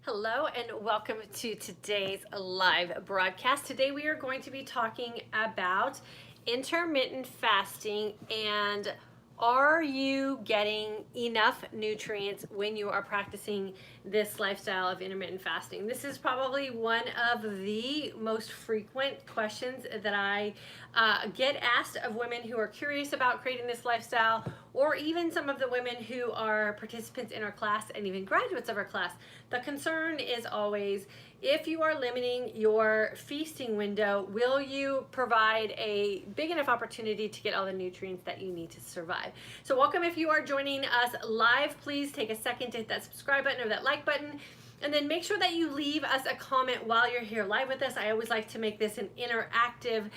Hello and welcome to today's live broadcast. Today we are going to be talking about intermittent fasting and are you getting enough nutrients when you are practicing this lifestyle of intermittent fasting? This is probably one of the most frequent questions that I get asked of women who are curious about creating this lifestyle, or even some of the women who are participants in our class and even graduates of our class. The concern is always, if you are limiting your feasting window, will you provide a big enough opportunity to get all the nutrients that you need to survive? So welcome if you are joining us live. Please take a second to hit that subscribe button or that like button. And then make sure that you leave us a comment while you're here live with us. I always like to make this an interactive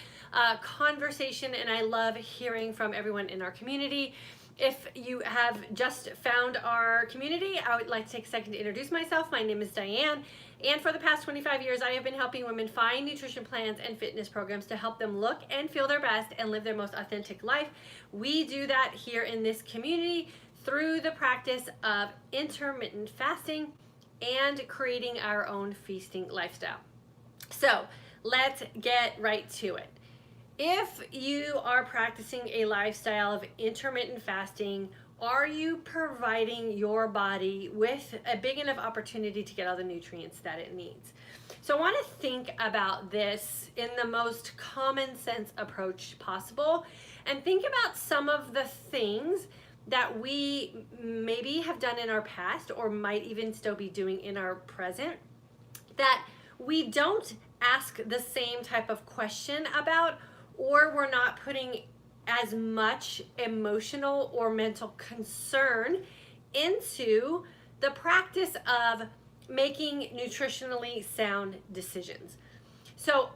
conversation, and I love hearing from everyone in our community. If you have just found our community, I would like to take a second to introduce myself. My name is Diane, and for the past 25 years, I have been helping women find nutrition plans and fitness programs to help them look and feel their best and live their most authentic life. We do that here in this community through the practice of intermittent fasting and creating our own feasting lifestyle. So let's get right to it. If you are practicing a lifestyle of intermittent fasting, are you providing your body with a big enough opportunity to get all the nutrients that it needs? So I want to think about this in the most common sense approach possible and think about some of the things that we maybe have done in our past or might even still be doing in our present that we don't ask the same type of question about, or we're not putting as much emotional or mental concern into the practice of making nutritionally sound decisions. So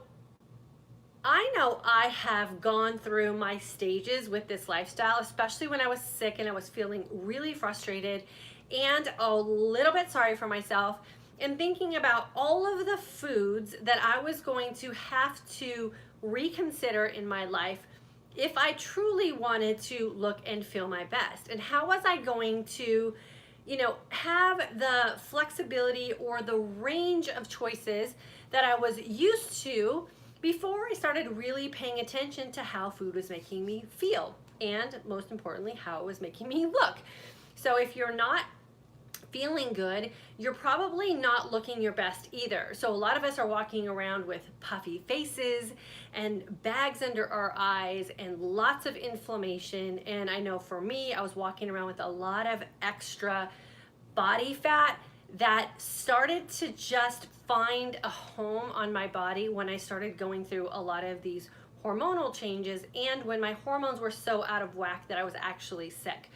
I know I have gone through my stages with this lifestyle, especially when I was sick and I was feeling really frustrated and a little bit sorry for myself, and thinking about all of the foods that I was going to have to reconsider in my life if I truly wanted to look and feel my best. And how was I going to, have the flexibility or the range of choices that I was used to before I started really paying attention to how food was making me feel, and most importantly, how it was making me look. So if you're not feeling good, you're probably not looking your best either. So a lot of us are walking around with puffy faces and bags under our eyes and lots of inflammation. And I know for me, I was walking around with a lot of extra body fat that started to just find a home on my body when I started going through a lot of these hormonal changes and when my hormones were so out of whack that I was actually sick.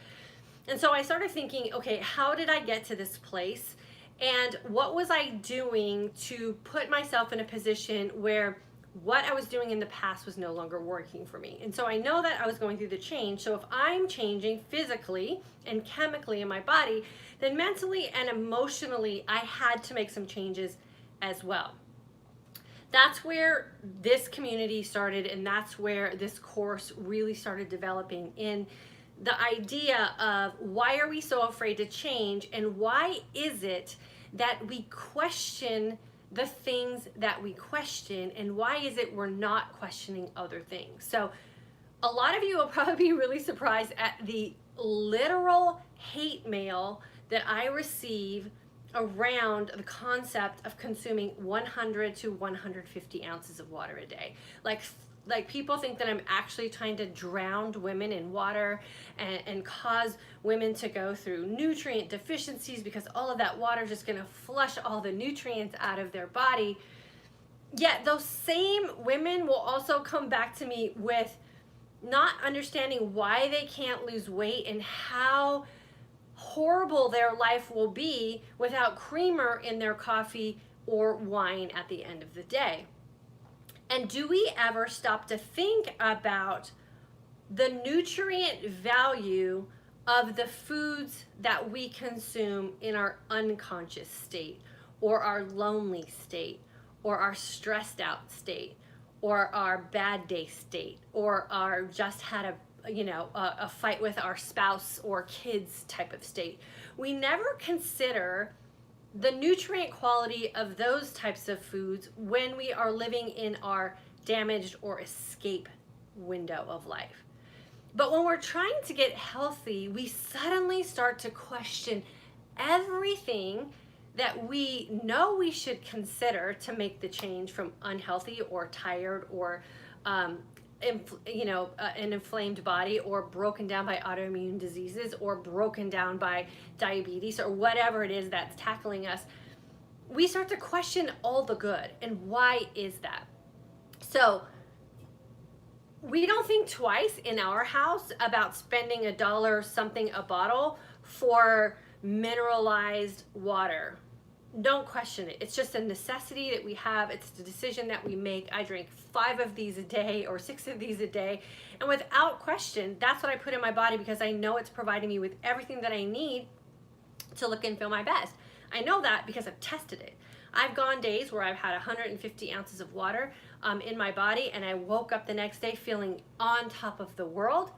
And so I started thinking, okay, how did I get to this place? And what was I doing to put myself in a position where what I was doing in the past was no longer working for me? And so I know that I was going through the change. So if I'm changing physically and chemically in my body, then mentally and emotionally, I had to make some changes as well. That's where this community started, and that's where this course really started developing in the idea of why are we so afraid to change, and why is it that we question the things that we question, and why is it we're not questioning other things? So a lot of you will probably be really surprised at the literal hate mail that I receive around the concept of consuming 100 to 150 ounces of water a day. Like people think that I'm actually trying to drown women in water and cause women to go through nutrient deficiencies because all of that water is just going to flush all the nutrients out of their body. Yet those same women will also come back to me with not understanding why they can't lose weight and how horrible their life will be without creamer in their coffee or wine at the end of the day. And do we ever stop to think about the nutrient value of the foods that we consume in our unconscious state, or our lonely state, or our stressed out state, or our bad day state, or our just had a fight with our spouse or kids type of state? We never consider the nutrient quality of those types of foods when we are living in our damaged or escape window of life. But when we're trying to get healthy, we suddenly start to question everything that we know we should consider to make the change from unhealthy or tired or an inflamed body, or broken down by autoimmune diseases, or broken down by diabetes, or whatever it is that's tackling us. We start to question all the good. And why is that? So we don't think twice in our house about spending $1 something a bottle for mineralized water. Don't question it. It's just a necessity that we have. It's the decision that we make. I drink 5 of these a day or 6 of these a day. And without question, that's what I put in my body, because I know it's providing me with everything that I need to look and feel my best. I know that because I've tested it. I've gone days where I've had 150 ounces of water in my body, and I woke up the next day feeling on top of the world.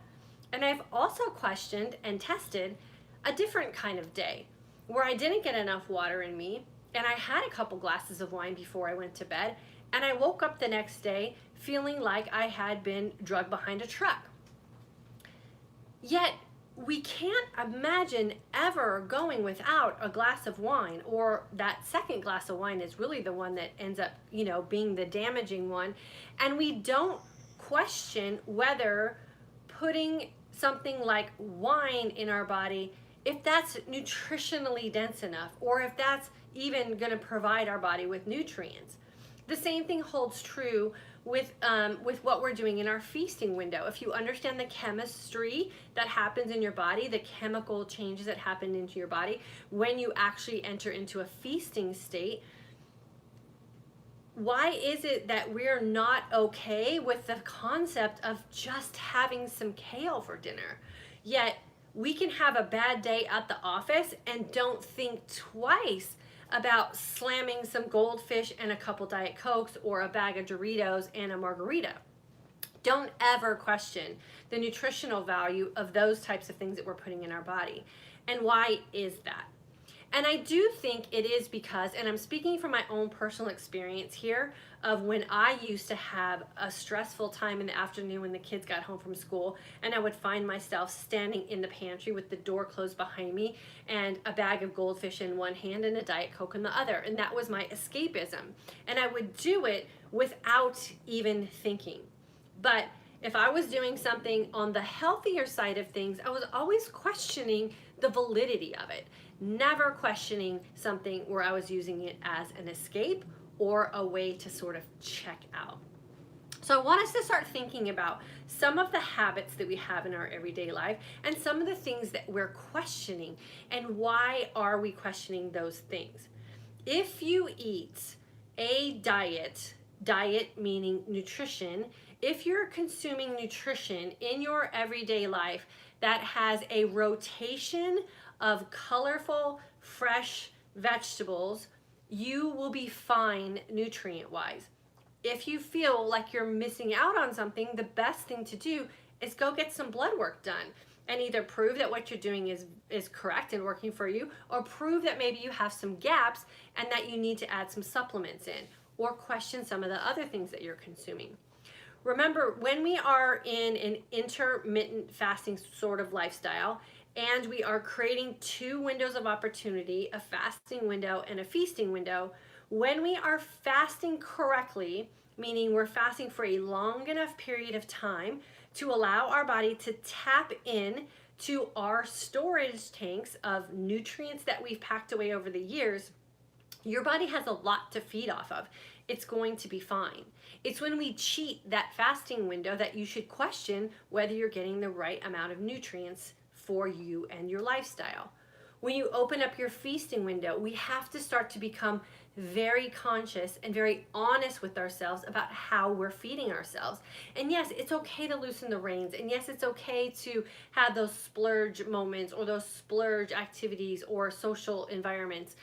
And I've also questioned and tested a different kind of day where I didn't get enough water in me, and I had a couple glasses of wine before I went to bed, and I woke up the next day feeling like I had been drugged behind a truck. Yet we can't imagine ever going without a glass of wine, or that second glass of wine is really the one that ends up, being the damaging one. And we don't question whether putting something like wine in our body, if that's nutritionally dense enough, or if that's even going to provide our body with nutrients. The same thing holds true with what we're doing in our feasting window. If you understand the chemistry that happens in your body, the chemical changes that happen into your body when you actually enter into a feasting state, why is it that we're not okay with the concept of just having some kale for dinner? Yet we can have a bad day at the office and don't think twice about slamming some goldfish and a couple Diet Cokes, or a bag of Doritos and a margarita. Don't ever question the nutritional value of those types of things that we're putting in our body. And why is that? And I do think it is because, and I'm speaking from my own personal experience here, of when I used to have a stressful time in the afternoon when the kids got home from school, and I would find myself standing in the pantry with the door closed behind me and a bag of goldfish in one hand and a Diet Coke in the other. And that was my escapism. And I would do it without even thinking. But if I was doing something on the healthier side of things, I was always questioning the validity of it. Never questioning something where I was using it as an escape or a way to sort of check out. So I want us to start thinking about some of the habits that we have in our everyday life and some of the things that we're questioning, and why are we questioning those things. If you eat a diet meaning nutrition, if you're consuming nutrition in your everyday life that has a rotation of colorful, fresh vegetables, you will be fine nutrient-wise. If you feel like you're missing out on something, the best thing to do is go get some blood work done and either prove that what you're doing is correct and working for you, or prove that maybe you have some gaps and that you need to add some supplements in, or question some of the other things that you're consuming. Remember, when we are in an intermittent fasting sort of lifestyle, and we are creating 2 windows of opportunity, a fasting window and a feasting window, when we are fasting correctly, meaning we're fasting for a long enough period of time to allow our body to tap in to our storage tanks of nutrients that we've packed away over the years, your body has a lot to feed off of. It's going to be fine. It's when we cheat that fasting window that you should question whether you're getting the right amount of nutrients for you and your lifestyle. When you open up your feasting window, we have to start to become very conscious and very honest with ourselves about how we're feeding ourselves. And yes, it's okay to loosen the reins. And yes, it's okay to have those splurge moments or those splurge activities or social environments.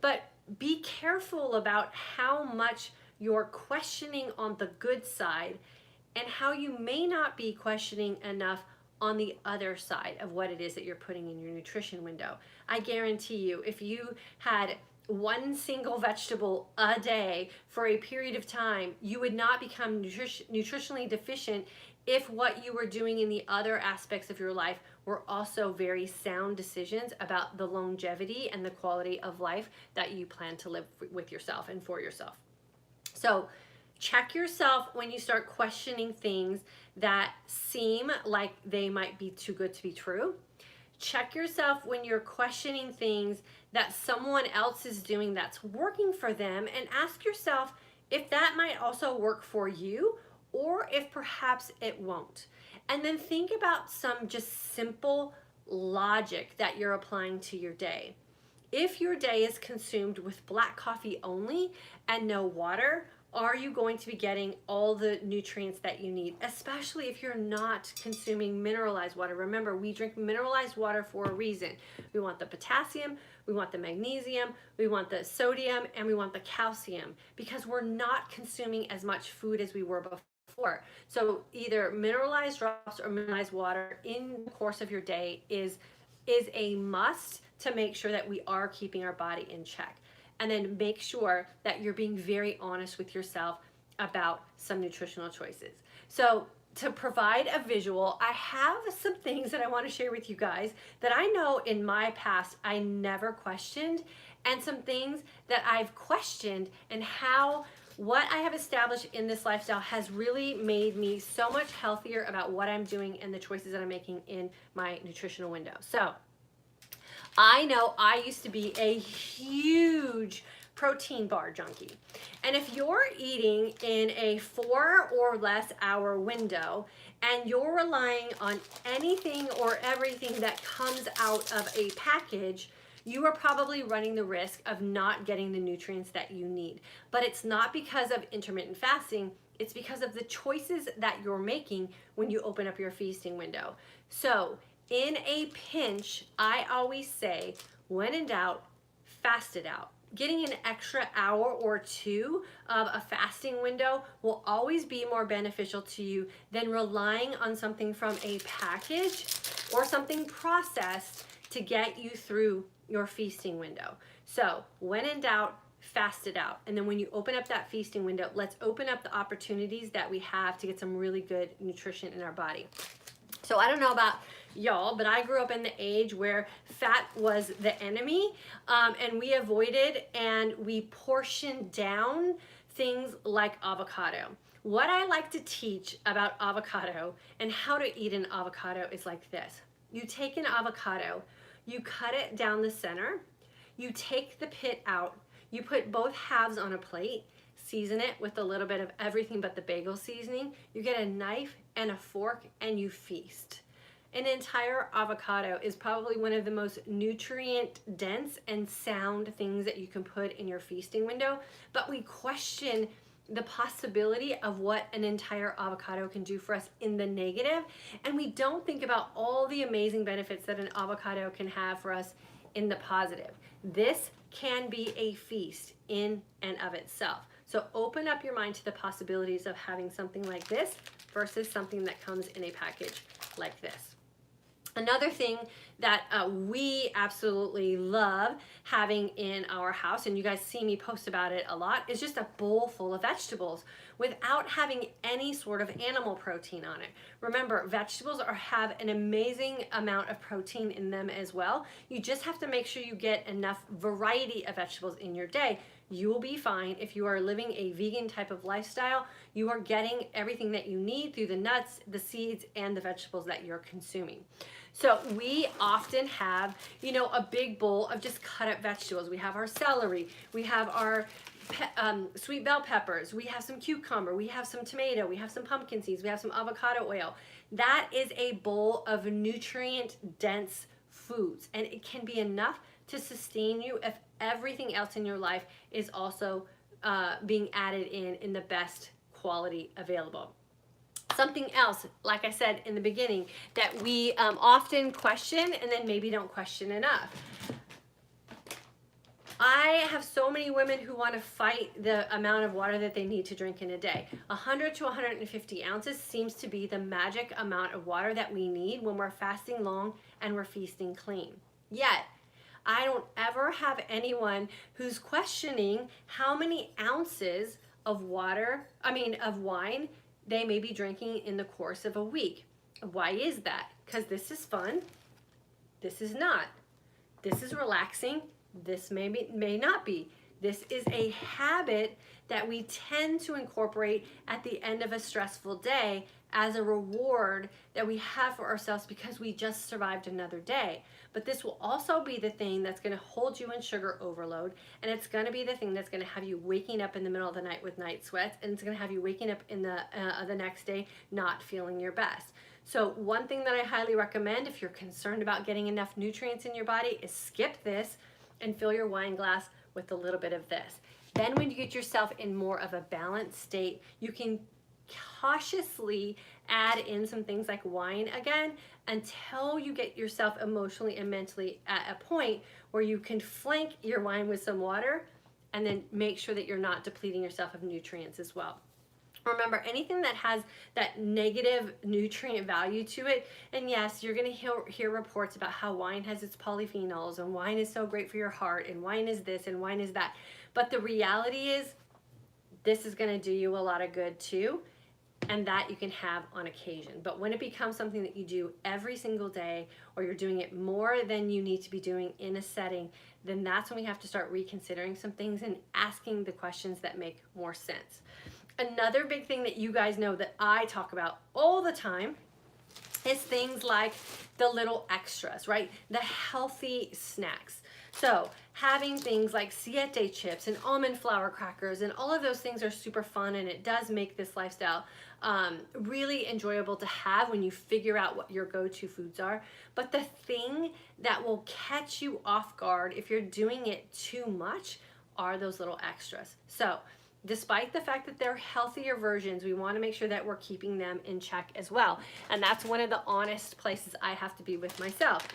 But be careful about how much you're questioning on the good side and how you may not be questioning enough on the other side of what it is that you're putting in your nutrition window. I guarantee you, if you had one single vegetable a day for a period of time, you would not become nutritionally deficient if what you were doing in the other aspects of your life were also very sound decisions about the longevity and the quality of life that you plan to live with yourself and for yourself. So check yourself when you start questioning things that seem like they might be too good to be true. Check yourself when you're questioning things that someone else is doing that's working for them, and ask yourself if that might also work for you or if perhaps it won't. And then think about some just simple logic that you're applying to your day. If your day is consumed with black coffee only and no water, are you going to be getting all the nutrients that you need, especially if you're not consuming mineralized water? Remember, we drink mineralized water for a reason. We want the potassium, we want the magnesium, we want the sodium, and we want the calcium, because we're not consuming as much food as we were before. So either mineralized drops or mineralized water in the course of your day is a must to make sure that we are keeping our body in check. And then make sure that you're being very honest with yourself about some nutritional choices. So to provide a visual, I have some things that I want to share with you guys that I know in my past I never questioned, and some things that I've questioned, and how what I have established in this lifestyle has really made me so much healthier about what I'm doing and the choices that I'm making in my nutritional window. So I know I used to be a huge protein bar junkie. And if you're eating in a 4 or less hour window and you're relying on anything or everything that comes out of a package, you are probably running the risk of not getting the nutrients that you need. But it's not because of intermittent fasting, it's because of the choices that you're making when you open up your feasting window. So in a pinch, I always say, when in doubt, fast it out. Getting an extra hour or two of a fasting window will always be more beneficial to you than relying on something from a package or something processed to get you through your feasting window. So when in doubt, fast it out. And then when you open up that feasting window, let's open up the opportunities that we have to get some really good nutrition in our body. So I don't know about y'all, but I grew up in the age where fat was the enemy, and we avoided and we portioned down things like avocado. What I like to teach about avocado and how to eat an avocado is like this. You take an avocado, you cut it down the center, you take the pit out, you put both halves on a plate, season it with a little bit of everything but the bagel seasoning, you get a knife and a fork, and you feast. An entire avocado is probably one of the most nutrient dense and sound things that you can put in your feasting window, but we question the possibility of what an entire avocado can do for us in the negative, and we don't think about all the amazing benefits that an avocado can have for us in the positive. This can be a feast in and of itself. So open up your mind to the possibilities of having something like this versus something that comes in a package like this. Another thing that we absolutely love having in our house, and you guys see me post about it a lot, is just a bowl full of vegetables without having any sort of animal protein on it. Remember, vegetables have an amazing amount of protein in them as well. You just have to make sure you get enough variety of vegetables in your day. You will be fine. If you are living a vegan type of lifestyle, you are getting everything that you need through the nuts, the seeds, and the vegetables that you're consuming. So we often have, a big bowl of just cut up vegetables. We have our celery, we have our sweet bell peppers, we have some cucumber, we have some tomato, we have some pumpkin seeds, we have some avocado oil. That is a bowl of nutrient dense foods, and it can be enough to sustain you if everything else in your life is also being added in the best quality available. Something else, like I said in the beginning, that we often question and then maybe don't question enough. I have so many women who want to fight the amount of water that they need to drink in a day. 100 to 150 ounces seems to be the magic amount of water that we need when we're fasting long and we're feasting clean. Yet, I don't ever have anyone who's questioning how many ounces of of wine they may be drinking in the course of a week. Why is that? Because this is fun. This is not. This is relaxing. This may not be. This is a habit that we tend to incorporate at the end of a stressful day as a reward that we have for ourselves because we just survived another day. But this will also be the thing that's going to hold you in sugar overload, and it's going to be the thing that's going to have you waking up in the middle of the night with night sweats, and it's going to have you waking up in the next day not feeling your best. So one thing that I highly recommend if you're concerned about getting enough nutrients in your body is skip this and fill your wine glass with a little bit of this. Then when you get yourself in more of a balanced state, you can cautiously add in some things like wine again until you get yourself emotionally and mentally at a point where you can flank your wine with some water and then make sure that you're not depleting yourself of nutrients as well. Remember, anything that has that negative nutrient value to it, and yes, you're going to hear reports about how wine has its polyphenols and wine is so great for your heart and wine is this and wine is that. But the reality is this is going to do you a lot of good too, and that you can have on occasion. But when it becomes something that you do every single day, or you're doing it more than you need to be doing in a setting, then that's when we have to start reconsidering some things and asking the questions that make more sense. Another big thing that you guys know that I talk about all the time is things like the little extras, right? The healthy snacks. So having things like siete chips and almond flour crackers and all of those things are super fun, and it does make this lifestyle really enjoyable to have when you figure out what your go-to foods are. But the thing that will catch you off guard if you're doing it too much are those little extras. So despite the fact that they're healthier versions, we want to make sure that we're keeping them in check as well. And that's one of the honest places I have to be with myself.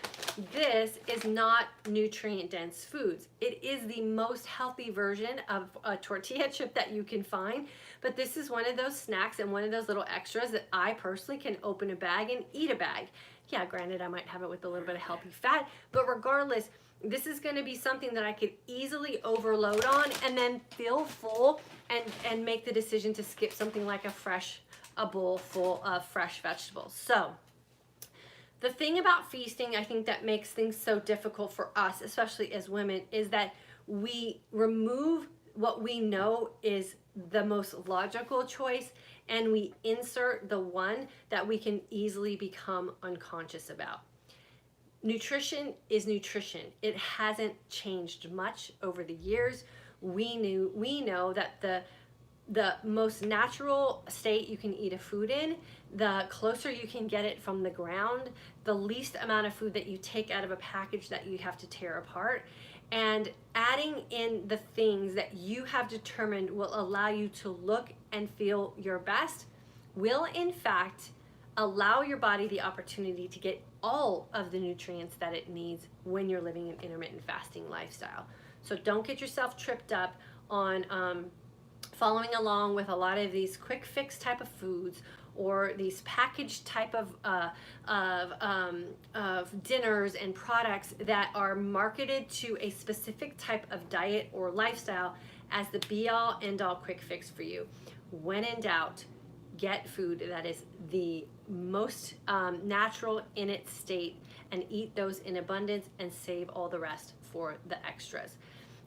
This is not nutrient-dense foods. It is the most healthy version of a tortilla chip that you can find, but this is one of those snacks and one of those little extras that I personally can open a bag and eat a bag. Yeah, granted, I might have it with a little bit of healthy fat, but regardless, this is going to be something that I could easily overload on and then feel full and make the decision to skip something like a bowl full of fresh vegetables. So the thing about feasting, I think that makes things so difficult for us, especially as women, is that we remove what we know is the most logical choice and we insert the one that we can easily become unconscious about. Nutrition is nutrition. It hasn't changed much over the years. We know that the most natural state you can eat a food in, the closer you can get it from the ground, the least amount of food that you take out of a package that you have to tear apart, and adding in the things that you have determined will allow you to look and feel your best will in fact allow your body the opportunity to get all of the nutrients that it needs when you're living an intermittent fasting lifestyle. So don't get yourself tripped up on following along with a lot of these quick fix type of foods or these packaged type of dinners and products that are marketed to a specific type of diet or lifestyle as the be-all end-all quick fix for you. When in doubt, get food that is the most natural in its state and eat those in abundance and save all the rest for the extras.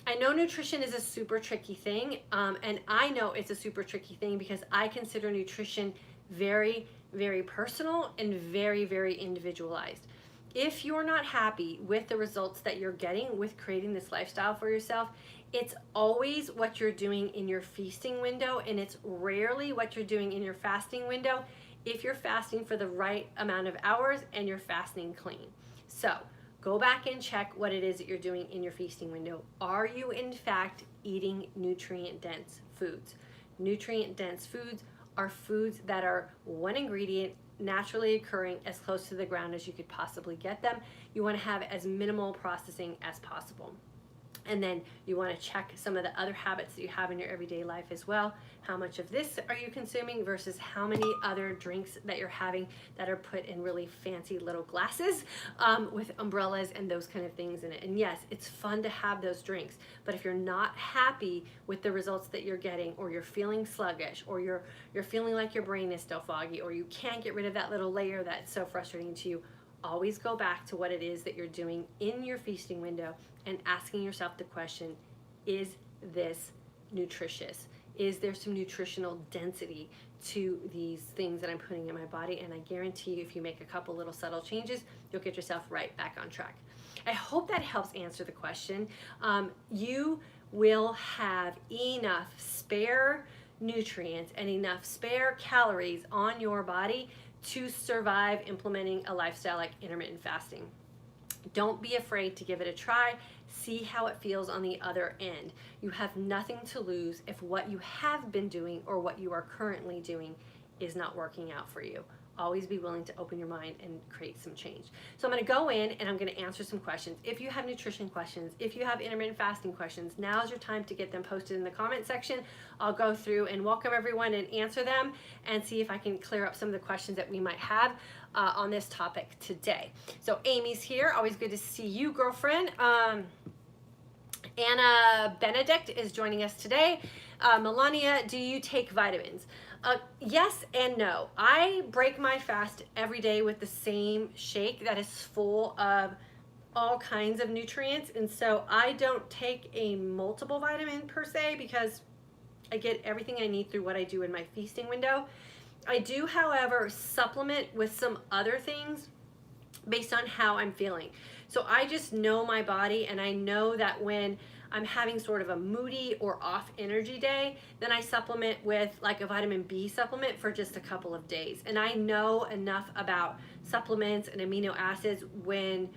I know nutrition is a super tricky thing, and I know it's a super tricky thing because I consider nutrition very, very personal and very, very individualized. If you're not happy with the results that you're getting with creating this lifestyle for yourself, it's always what you're doing in your feasting window, and it's rarely what you're doing in your fasting window if you're fasting for the right amount of hours and you're fasting clean. So go back and check what it is that you're doing in your feasting window. Are you in fact eating nutrient-dense foods? Nutrient-dense foods are foods that are one ingredient naturally occurring as close to the ground as you could possibly get them. You want to have as minimal processing as possible. And then you want to check some of the other habits that you have in your everyday life as well. How much of this are you consuming versus how many other drinks that you're having that are put in really fancy little glasses with umbrellas and those kind of things in it. And yes, it's fun to have those drinks, but if you're not happy with the results that you're getting, or you're feeling sluggish, or you're feeling like your brain is still foggy, or you can't get rid of that little layer that's so frustrating to you, always go back to what it is that you're doing in your feasting window and asking yourself the question, is this nutritious? Is there some nutritional density to these things that I'm putting in my body? And I guarantee you, if you make a couple little subtle changes, you'll get yourself right back on track. I hope that helps answer the question. You will have enough spare nutrients and enough spare calories on your body to survive implementing a lifestyle like intermittent fasting. Don't be afraid to give it a try. See how it feels on the other end. You have nothing to lose if what you have been doing or what you are currently doing is not working out for you. Always be willing to open your mind and create some change. So I'm going to go in and I'm going to answer some questions. If you have nutrition questions, if you have intermittent fasting questions, now's your time to get them posted in the comment section. I'll go through and welcome everyone and answer them and see if I can clear up some of the questions that we might have on this topic today. So Amy's here. Always good to see you, girlfriend. Anna Benedict is joining us today. Melania, do you take vitamins? Yes and no. I break my fast every day with the same shake that is full of all kinds of nutrients, and so I don't take a multiple vitamin per se because I get everything I need through what I do in my feasting window. I do, however, supplement with some other things based on how I'm feeling. So I just know my body, and I know that when I'm having sort of a moody or off energy day, then I supplement with like a vitamin B supplement for just a couple of days. And I know enough about supplements and amino acids when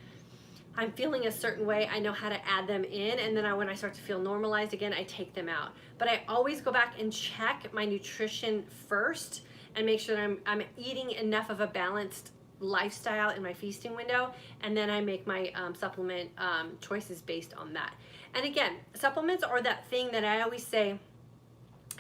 I'm feeling a certain way. I know how to add them in, and then when I start to feel normalized again, I take them out. But I always go back and check my nutrition first and make sure that I'm eating enough of a balanced lifestyle in my feasting window, and then I make my supplement choices based on that. And again, supplements are that thing that I always say,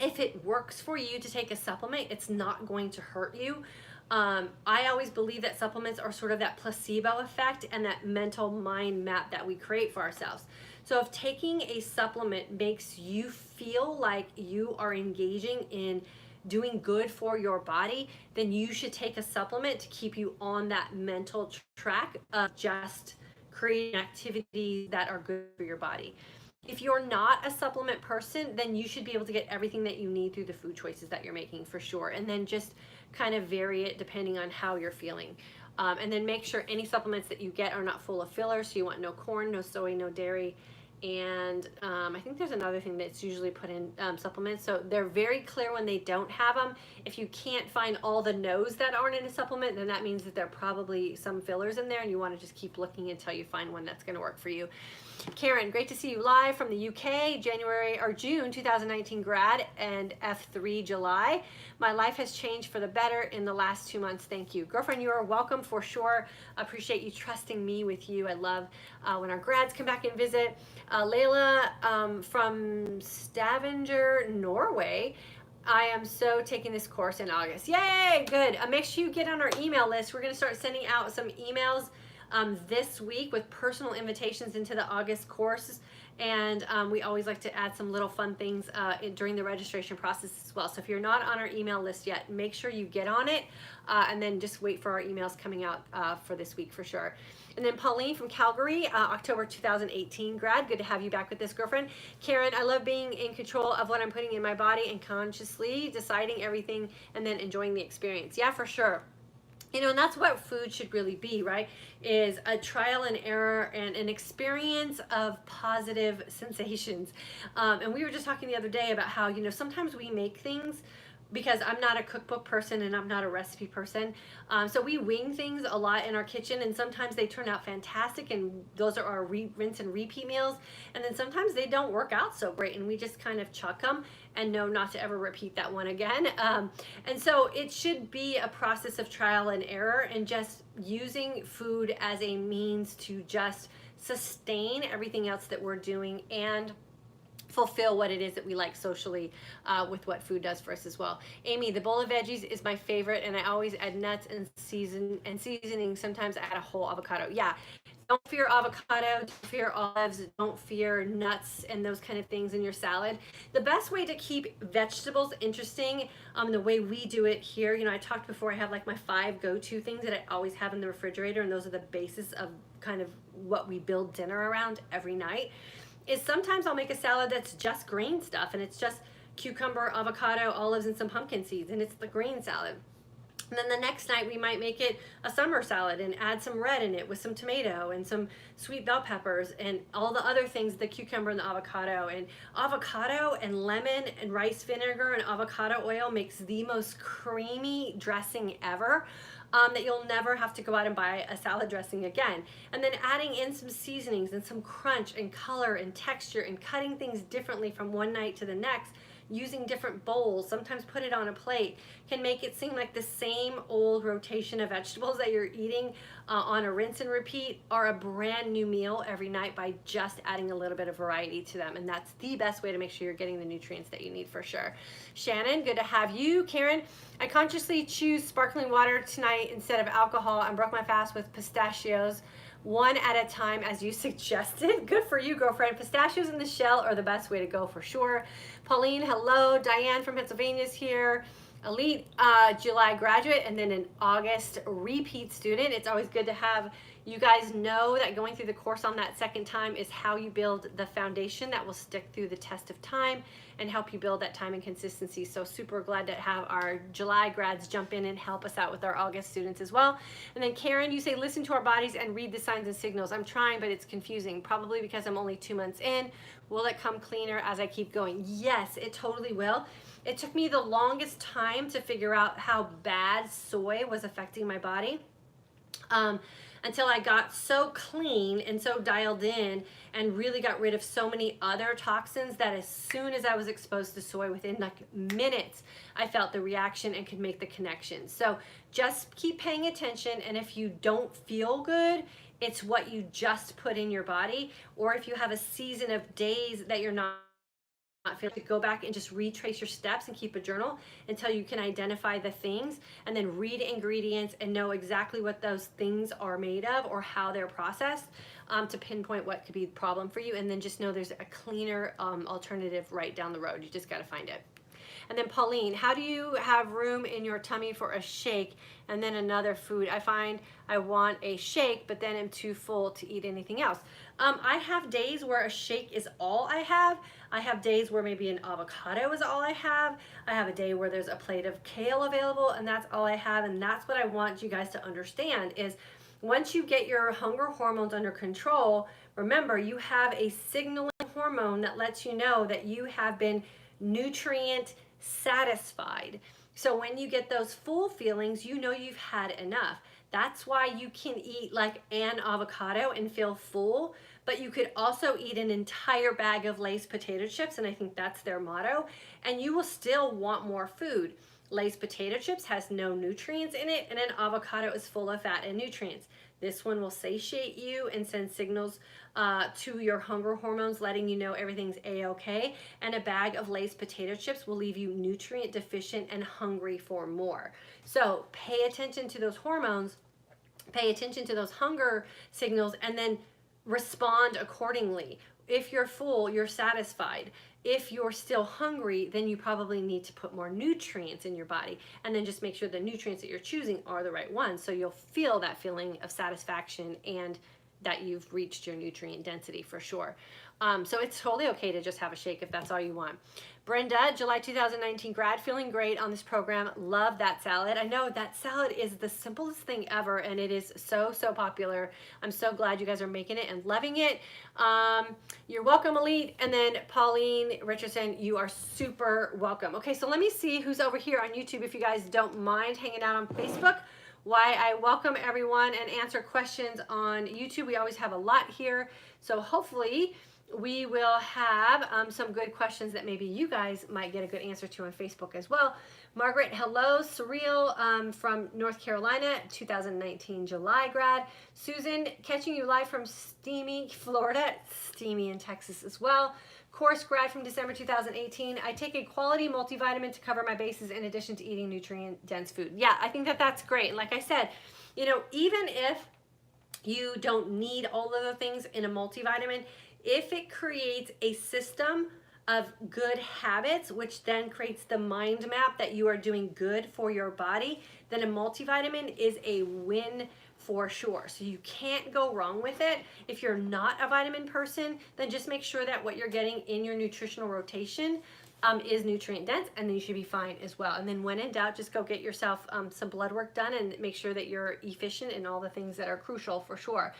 if it works for you to take a supplement, it's not going to hurt you. I always believe that supplements are sort of that placebo effect and that mental mind map that we create for ourselves. So if taking a supplement makes you feel like you are engaging in doing good for your body, then you should take a supplement to keep you on that mental track of just creating activities that are good for your body. If you're not a supplement person, then you should be able to get everything that you need through the food choices that you're making for sure, and then just kind of vary it depending on how you're feeling. And then make sure any supplements that you get are not full of fillers. So you want no corn, no soy, no dairy. And I think there's another thing that's usually put in supplements. So they're very clear when they don't have them. If you can't find all the no's that aren't in a supplement, then that means that there are probably some fillers in there, and you want to just keep looking until you find one that's going to work for you. Karen, great to see you live from the UK, June 2019 grad and F3 July. My life has changed for the better in the last 2 months. Thank you. Girlfriend, you are welcome for sure. Appreciate you trusting me with you. I love when our grads come back and visit. Layla from Stavanger, Norway. I am so taking this course in August. Yay, good. Make sure you get on our email list. We're going to start sending out some emails this week with personal invitations into the August courses, and we always like to add some little fun things during the registration process as well. So if you're not on our email list yet, make sure you get on it, and then just wait for our emails coming out for this week for sure. And then Pauline from Calgary, October 2018 grad. Good to have you back with this, girlfriend. Karen, I love being in control of what I'm putting in my body and consciously deciding everything and then enjoying the experience. Yeah, for sure. You know, and that's what food should really be, right? Is a trial and error and an experience of positive sensations. And we were just talking the other day about how, you know, sometimes we make things because I'm not a cookbook person and I'm not a recipe person. So we wing things a lot in our kitchen, and sometimes they turn out fantastic, and those are our rinse and repeat meals. And then sometimes they don't work out so great, and we just kind of chuck them and know not to ever repeat that one again. And so it should be a process of trial and error, and just using food as a means to just sustain everything else that we're doing and fulfill what it is that we like socially with what food does for us as well. Amy, the bowl of veggies is my favorite, and I always add nuts and seasoning. Sometimes I add a whole avocado. Yeah, don't fear avocado, don't fear olives, don't fear nuts and those kind of things in your salad. The best way to keep vegetables interesting, the way we do it here, I talked before, I have like my 5 go-to things that I always have in the refrigerator, and those are the basis of kind of what we build dinner around every night. Is sometimes I'll make a salad that's just green stuff, and it's just cucumber, avocado, olives, and some pumpkin seeds, and it's the green salad. And then the next night we might make it a summer salad and add some red in it with some tomato and some sweet bell peppers and all the other things, the cucumber and the avocado. And avocado and lemon and rice vinegar and avocado oil makes the most creamy dressing ever. That you'll never have to go out and buy a salad dressing again. And then adding in some seasonings and some crunch and color and texture and cutting things differently from one night to the next, using different bowls, sometimes put it on a plate, can make it seem like the same old rotation of vegetables that you're eating on a rinse and repeat are a brand new meal every night by just adding a little bit of variety to them. And that's the best way to make sure you're getting the nutrients that you need for sure. Shannon, good to have you. Karen, I consciously choose sparkling water tonight instead of alcohol and broke my fast with pistachios, one at a time as you suggested. Good for you, girlfriend. Pistachios in the shell are the best way to go for sure. Pauline, hello. Diane from Pennsylvania is here. Elite July graduate and then an August repeat student. It's always good to have you guys know that going through the course on that second time is how you build the foundation that will stick through the test of time and help you build that time and consistency. So super glad to have our July grads jump in and help us out with our August students as well. And then Karen, you say listen to our bodies and read the signs and signals. I'm trying, but it's confusing, probably because I'm only 2 months in. Will it come cleaner as I keep going? Yes, it totally will. It took me the longest time to figure out how bad soy was affecting my body. Until I got so clean and so dialed in and really got rid of so many other toxins that as soon as I was exposed to soy, within like minutes, I felt the reaction and could make the connection. So just keep paying attention, and if you don't feel good, it's what you just put in your body, or if you have a season of days that you're not feel to go back and just retrace your steps and keep a journal until you can identify the things and then read ingredients and know exactly what those things are made of or how they're processed to pinpoint what could be the problem for you, and then just know there's a cleaner alternative right down the road. You just got to find it. And then Pauline, how do you have room in your tummy for a shake and then another food? I find I want a shake, but then I'm too full to eat anything else. I have days where a shake is all I have. I have days where maybe an avocado is all I have. I have a day where there's a plate of kale available and that's all I have. And that's what I want you guys to understand is once you get your hunger hormones under control, remember you have a signaling hormone that lets you know that you have been nutrient satisfied. So when you get those full feelings, you know you've had enough. That's why you can eat like an avocado and feel full, but you could also eat an entire bag of Lay's potato chips, and I think that's their motto, and you will still want more food. Lay's potato chips has no nutrients in it, and an avocado is full of fat and nutrients. This one will satiate you and send signals to your hunger hormones, letting you know everything's a-okay. And a bag of Lay's potato chips will leave you nutrient deficient and hungry for more. So pay attention to those hormones, pay attention to those hunger signals, and then respond accordingly. If you're full, you're satisfied. If you're still hungry, then you probably need to put more nutrients in your body, and then just make sure the nutrients that you're choosing are the right ones, so you'll feel that feeling of satisfaction and that you've reached your nutrient density for sure. So it's totally okay to just have a shake if that's all you want. Brenda, July 2019 grad, feeling great on this program. Love that salad. I know that salad is the simplest thing ever, and it is so, so popular. I'm so glad you guys are making it and loving it. You're welcome, Elite. And then Pauline Richardson, you are super welcome. Okay, so let me see who's over here on YouTube if you guys don't mind hanging out on Facebook. Why I welcome everyone and answer questions on YouTube. We always have a lot here. So hopefully we will have some good questions that maybe you guys might get a good answer to on Facebook as well. Margaret, hello. Surreal from North Carolina, 2019 July grad. Susan, catching you live from steamy Florida, steamy in Texas as well. Course grad from December 2018. I take a quality multivitamin to cover my bases in addition to eating nutrient-dense food. Yeah, I think that that's great. And like I said, you know, even if you don't need all of the things in a multivitamin, if it creates a system of good habits, which then creates the mind map that you are doing good for your body, then a multivitamin is a win for sure. So you can't go wrong with it. If you're not a vitamin person, then just make sure that what you're getting in your nutritional rotation is nutrient dense, and then you should be fine as well. And then when in doubt, just go get yourself some blood work done and make sure that you're efficient in all the things that are crucial for sure.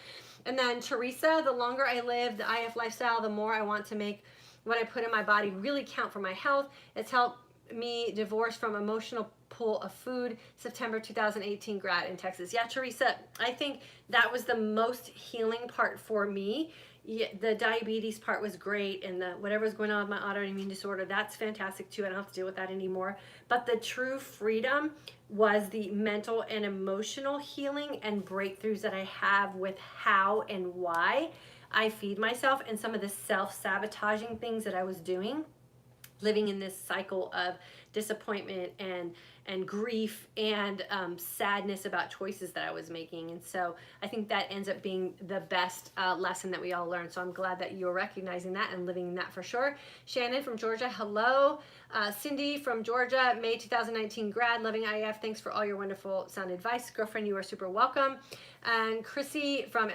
And then Teresa, the longer I live the IF lifestyle, the more I want to make what I put in my body really count for my health. It's helped me divorce from emotional pull of food. September 2018 grad in Texas. Yeah, Teresa, I think that was the most healing part for me. Yeah, the diabetes part was great, and the whatever's going on with my autoimmune disorder, that's fantastic too. I don't have to deal with that anymore. But the true freedom was the mental and emotional healing and breakthroughs that I have with how and why I feed myself, and some of the self-sabotaging things that I was doing, living in this cycle of disappointment and grief and sadness about choices that I was making. And so I think that ends up being the best lesson that we all learn. So I'm glad that you're recognizing that and living in that for sure. Shannon from Georgia, hello. Cindy from Georgia, May 2019 grad, loving IF. Thanks for all your wonderful sound advice. Girlfriend, you are super welcome. And Chrissy from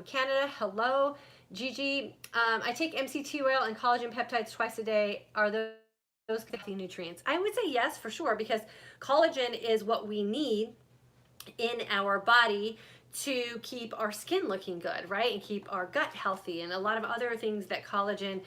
Canada, hello. Gigi, I take MCT oil and collagen peptides twice a day. Are those healthy nutrients? I would say yes, for sure, because collagen is what we need in our body to keep our skin looking good, right? And keep our gut healthy, and a lot of other things that collagen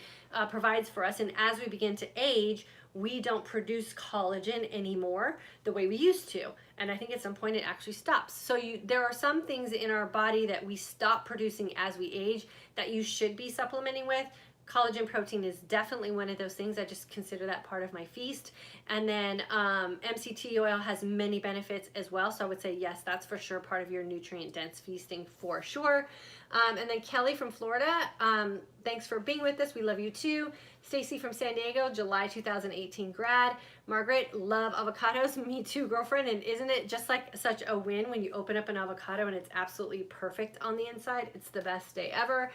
provides for us. And as we begin to age, we don't produce collagen anymore the way we used to. And I think at some point it actually stops. So there are some things in our body that we stop producing as we age that you should be supplementing with. Collagen protein is definitely one of those things. I just consider that part of my feast. And then MCT oil has many benefits as well. So I would say, yes, that's for sure part of your nutrient-dense feasting for sure. And then Kelly from Florida, thanks for being with us. We love you too. Stacy from San Diego, July 2018 grad. Margaret, love avocados. Me too, girlfriend. And isn't it just like such a win when you open up an avocado and it's absolutely perfect on the inside? It's the best day ever.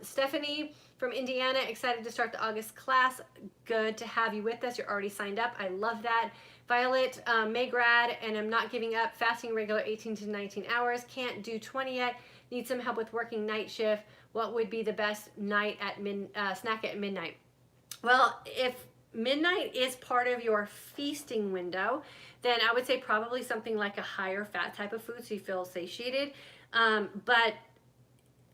Stephanie from Indiana, excited to start the August class. Good to have you with us. You're already signed up. I love that. Violet, May grad, and I'm not giving up. Fasting regular 18 to 19 hours. Can't do 20 yet. Need some help with working night shift. What would be the best snack at midnight? Well, if midnight is part of your feasting window, then I would say probably something like a higher fat type of food so you feel satiated. But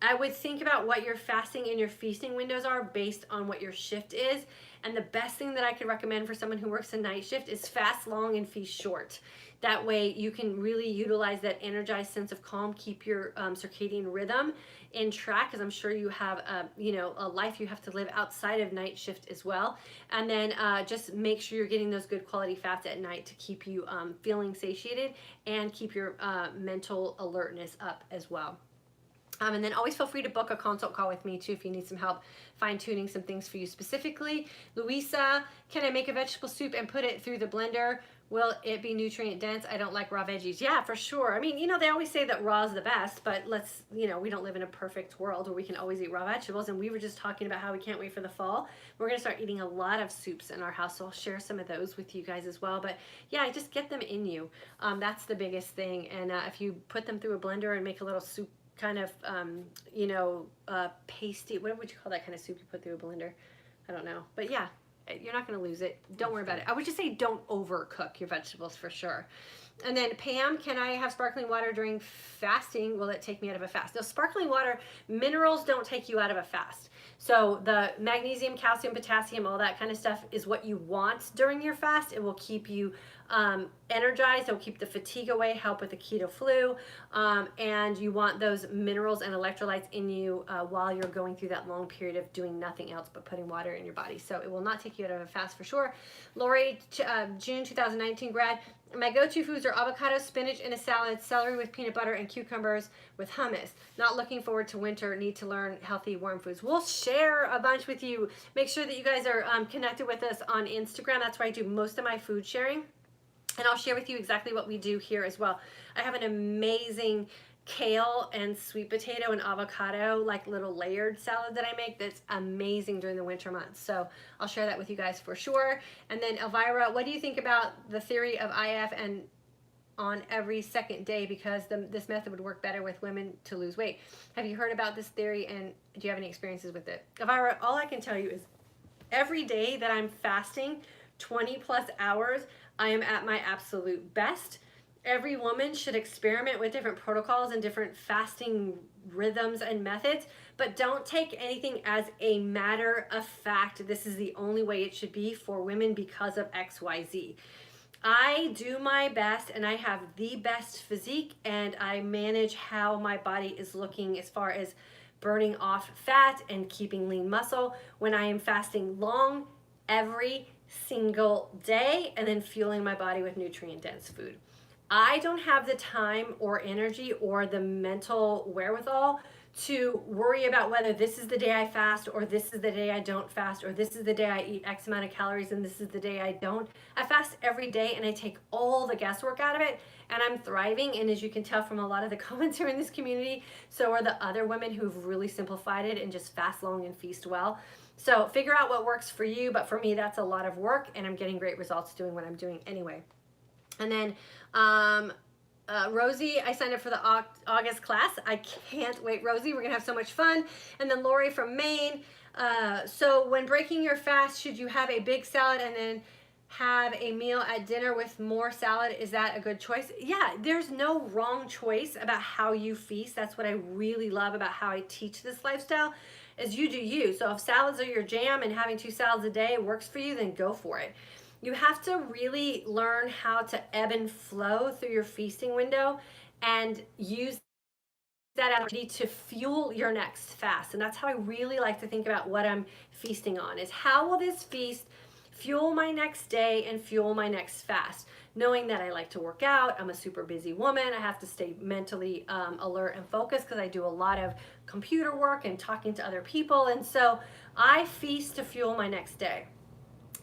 I would think about what your fasting and your feasting windows are based on what your shift is. And the best thing that I could recommend for someone who works a night shift is fast long and feast short. That way you can really utilize that energized sense of calm, keep your circadian rhythm in track, because I'm sure you have a life you have to live outside of night shift as well. And then just make sure you're getting those good quality fats at night to keep you feeling satiated and keep your mental alertness up as well. And then always feel free to book a consult call with me too if you need some help fine-tuning some things for you specifically. Louisa, can I make a vegetable soup and put it through the blender? Will it be nutrient dense? I don't like raw veggies. Yeah, for sure. I mean, they always say that raw is the best, but we don't live in a perfect world where we can always eat raw vegetables. And we were just talking about how we can't wait for the fall. We're going to start eating a lot of soups in our house, so I'll share some of those with you guys as well. But yeah, just get them in you. That's the biggest thing. And if you put them through a blender and make a little soup kind of, pasty, what would you call that kind of soup you put through a blender? I don't know. But yeah, you're not going to lose it. Don't worry about it. I would just say don't overcook your vegetables for sure. And then Pam, can I have sparkling water during fasting? Will it take me out of a fast? No, sparkling water, minerals don't take you out of a fast. So the magnesium, calcium, potassium, all that kind of stuff is what you want during your fast. It will keep you energized. It'll keep the fatigue away, help with the keto flu. And you want those minerals and electrolytes in you while you're going through that long period of doing nothing else but putting water in your body. So it will not take you out of a fast for sure. Lori, June 2019 grad. My go-to foods are avocado, spinach in a salad, celery with peanut butter, and cucumbers with hummus. Not looking forward to winter. Need to learn healthy warm foods. We'll share a bunch with you. Make sure that you guys are connected with us on Instagram. That's where I do most of my food sharing. And I'll share with you exactly what we do here as well. I have an amazing kale and sweet potato and avocado, like little layered salad that I make that's amazing during the winter months. So I'll share that with you guys for sure. And then Elvira, what do you think about the theory of IF and on every second day, because this method would work better with women to lose weight? Have you heard about this theory, and do you have any experiences with it? Elvira, all I can tell you is every day that I'm fasting 20 plus hours, I am at my absolute best. Every woman should experiment with different protocols and different fasting rhythms and methods, but don't take anything as a matter of fact. This is the only way it should be for women because of XYZ. I do my best, and I have the best physique, and I manage how my body is looking as far as burning off fat and keeping lean muscle when I am fasting long every single day and then fueling my body with nutrient-dense food. I don't have the time or energy or the mental wherewithal to worry about whether this is the day I fast or this is the day I don't fast or this is the day I eat X amount of calories and this is the day I don't. I fast every day and I take all the guesswork out of it, and I'm thriving. And as you can tell from a lot of the comments here in this community, so are the other women who've really simplified it and just fast long and feast well. So figure out what works for you, but for me that's a lot of work, and I'm getting great results doing what I'm doing anyway. And then Rosie, I signed up for the August class. I can't wait, Rosie. We're gonna have so much fun. And then Lori from Maine. So when breaking your fast, should you have a big salad and then have a meal at dinner with more salad? Is that a good choice? Yeah, there's no wrong choice about how you feast. That's what I really love about how I teach this lifestyle, is you do you. So if salads are your jam and having 2 salads a day works for you, then go for it. You have to really learn how to ebb and flow through your feasting window and use that energy to fuel your next fast. And that's how I really like to think about what I'm feasting on, is how will this feast fuel my next day and fuel my next fast? Knowing that I like to work out, I'm a super busy woman, I have to stay mentally alert and focused because I do a lot of computer work and talking to other people. And so I feast to fuel my next day.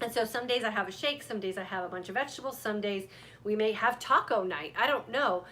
And so some days I have a shake, some days I have a bunch of vegetables, some days we may have taco night. I don't know.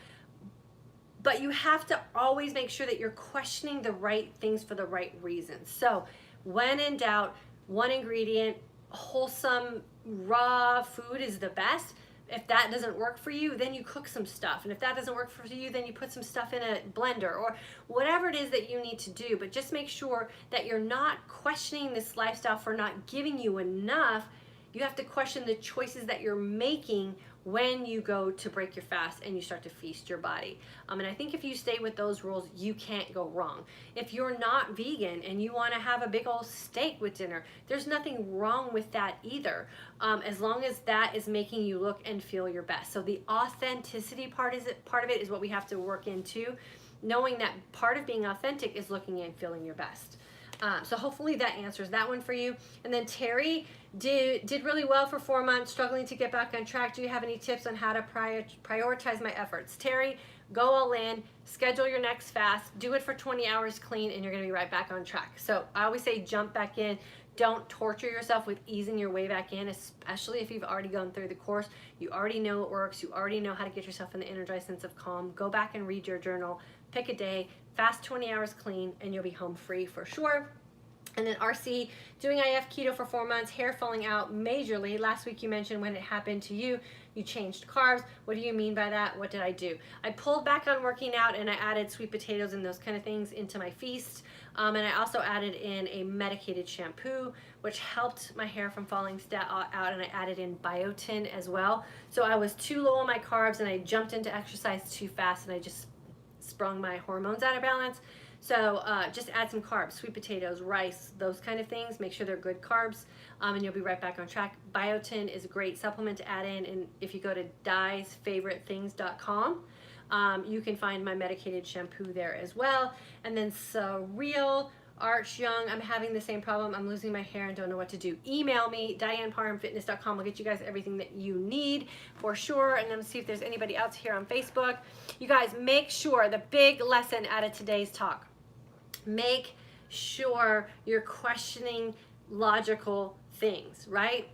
But you have to always make sure that you're questioning the right things for the right reasons. So when in doubt, one ingredient, wholesome, raw food is the best. If that doesn't work for you, then you cook some stuff. And if that doesn't work for you, then you put some stuff in a blender or whatever it is that you need to do. But just make sure that you're not questioning this lifestyle for not giving you enough. You have to question the choices that you're making when you go to break your fast and you start to feast your body. And I think if you stay with those rules, you can't go wrong. If you're not vegan and you want to have a big old steak with dinner, there's nothing wrong with that either, as long as that is making you look and feel your best. So the authenticity part of it is what we have to work into, knowing that part of being authentic is looking and feeling your best. So hopefully that answers that one for you. And then Terry did really well for 4 months, struggling to get back on track. Do you have any tips on how to prioritize my efforts? Terry, go all in, schedule your next fast, do it for 20 hours clean, and you're gonna be right back on track. So I always say jump back in. Don't torture yourself with easing your way back in, especially if you've already gone through the course. You already know it works. You already know how to get yourself in the energized sense of calm. Go back and read your journal, pick a day, fast 20 hours clean, and you'll be home free for sure. And then RC, doing IF keto for 4 months, hair falling out majorly. Last week you mentioned when it happened to you, you changed carbs. What do you mean by that? What did I do? I pulled back on working out and I added sweet potatoes and those kind of things into my feast. And I also added in a medicated shampoo, which helped my hair from falling out, and I added in biotin as well. So I was too low on my carbs and I jumped into exercise too fast and I just sprung my hormones out of balance. So just add some carbs, sweet potatoes, rice, those kind of things. Make sure they're good carbs, and you'll be right back on track. Biotin is a great supplement to add in, and if you go to diesfavoritethings.com, you can find my medicated shampoo there as well. And then Surreal Arch Young, I'm having the same problem. I'm losing my hair and don't know what to do. Email me, dyannparhamfitness.com. I'll get you guys everything that you need for sure. And then see if there's anybody else here on Facebook. You guys, make sure, the big lesson out of today's talk, make sure you're questioning logical things, right?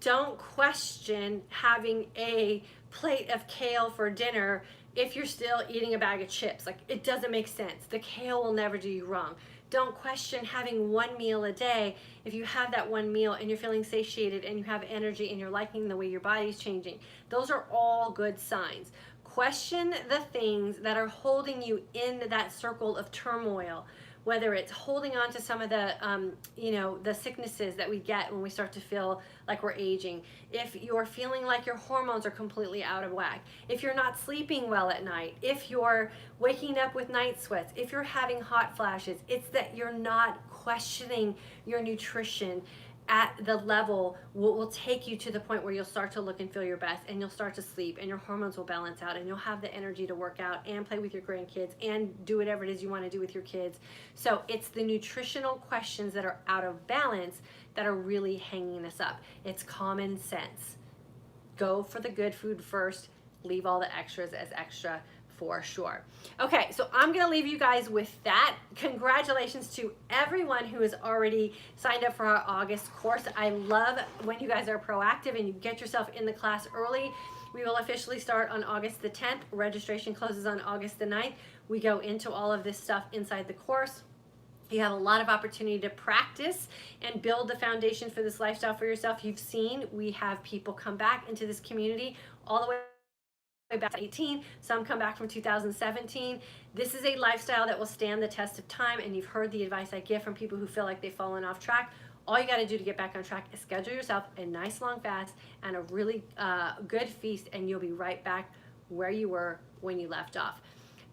Don't question having a plate of kale for dinner if you're still eating a bag of chips. Like, it doesn't make sense. The kale will never do you wrong. Don't question having one meal a day if you have that one meal and you're feeling satiated and you have energy and you're liking the way your body's changing. Those are all good signs. Question the things that are holding you in that circle of turmoil, whether it's holding on to some of the, the sicknesses that we get when we start to feel like we're aging. If you're feeling like your hormones are completely out of whack, if you're not sleeping well at night, if you're waking up with night sweats, if you're having hot flashes, it's that you're not questioning your nutrition at the level will take you to the point where you'll start to look and feel your best, and you'll start to sleep, and your hormones will balance out, and you'll have the energy to work out and play with your grandkids and do whatever it is you want to do with your kids. So it's the nutritional questions that are out of balance that are really hanging us up. It's common sense. Go for the good food first, leave all the extras as extra for sure. Okay, so I'm gonna leave you guys with that. Congratulations to everyone who has already signed up for our August course. I love when you guys are proactive and you get yourself in the class early. We will officially start on August the 10th. Registration closes on August the 9th. We go into all of this stuff inside the course. You have a lot of opportunity to practice and build the foundation for this lifestyle for yourself. You've seen we have people come back into this community all the way back to 2018, some come back from 2017. This is a lifestyle that will stand the test of time, and you've heard the advice I give from people who feel like they've fallen off track. All you got to do to get back on track is schedule yourself a nice long fast and a really good feast, and you'll be right back where you were when you left off.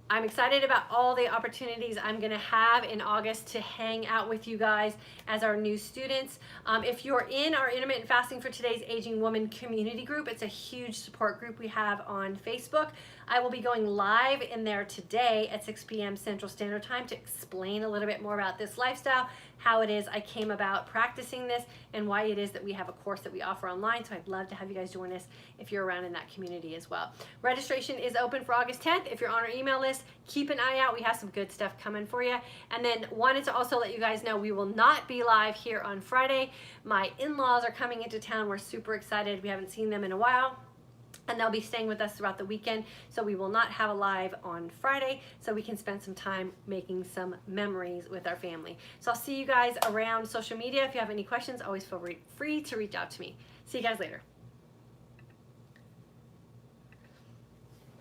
I'm excited about all the opportunities I'm going to have in August to hang out with you guys as our new students. If you're in our Intermittent Fasting for Today's Aging Woman community group, it's a huge support group we have on Facebook. I will be going live in there today at 6 p.m. Central Standard Time to explain a little bit more about this lifestyle, how it is I came about practicing this, and why it is that we have a course that we offer online. So I'd love to have you guys join us if you're around in that community as well. Registration is open for August 10th. If you're on our email list, keep an eye out. We have some good stuff coming for you. And then wanted to also let you guys know we will not be live here on Friday. My in-laws are coming into town. We're super excited. We haven't seen them in a while, and they'll be staying with us throughout the weekend. So we will not have a live on Friday, so we can spend some time making some memories with our family. So I'll see you guys around social media. If you have any questions, always feel free to reach out to me. See you guys later.